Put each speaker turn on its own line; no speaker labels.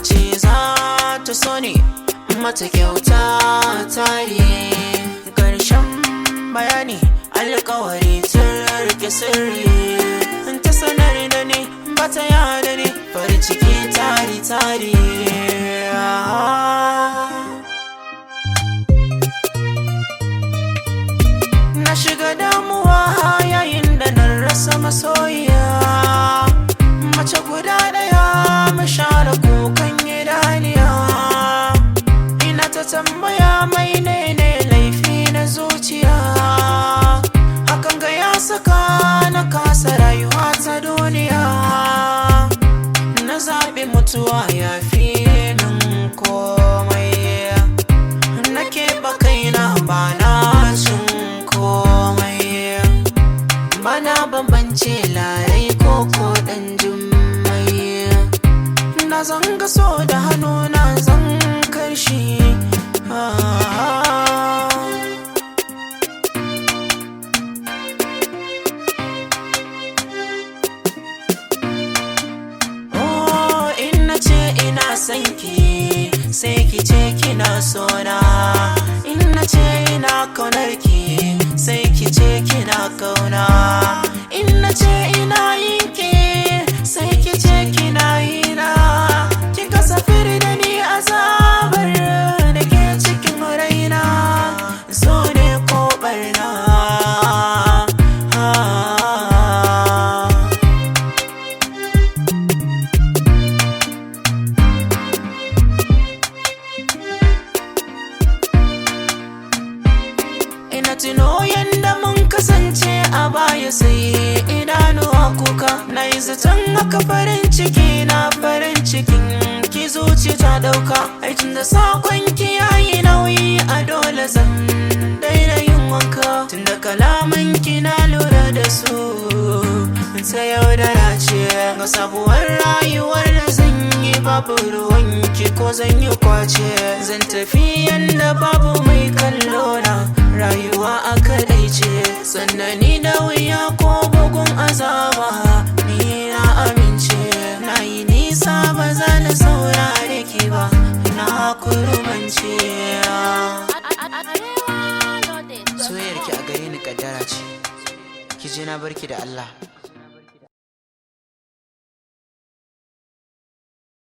ce za ta so ne mata kyauta tare. Ƙarshen bayani alƙawari ta rike sirri, ta sanar da ni ba ta yada ni farin ciki tari-tari. Na shiga damuwa yayin da na rasa masoyiya, mace guda ɗaya mu share kukan idaniya. Ina ta tambaya mai ne laifi na zuciya, hakan ga ya saka na kasa rayuwa ta duniya. Na zaɓi mutuwa ya fi min komai, na keɓe kaina ba na cin komai, bana bambance larai ko ɗan jummai. Na zanga so da hannuna zan karshe. San ki sai ki ce kina sona, in na ce ina kaunar ki sai ki ce kina kauna, in na ce ina yin ki sai ki ce kina yi na. Ki kasafir da ni azabar da ke cikin raina, so ne ko barna. Ina tuno yanda mun kasance a baya sai idanuwa kuka, na yi zaton haka farin ciki na farin cikin ki zuci ta dauka. Aikin da sakon ki yayi nauyi a dole zan daina yin wanka, tunda kalaman ki na lura da su ta yaudara ce. Ga sabuwar rayuwar da zan yi babu ruwan ki ko zan yi kwace, zan tafi yanda babu mai kallo na. Rayuwa a kadai ce sannani da wuya ko bugun azaba, ni na amince. Na yi nisa ba za na saurare ki ba, na kurmance. Soyayyar ki a gare ni kaddara ce, ki je na barki da Allah.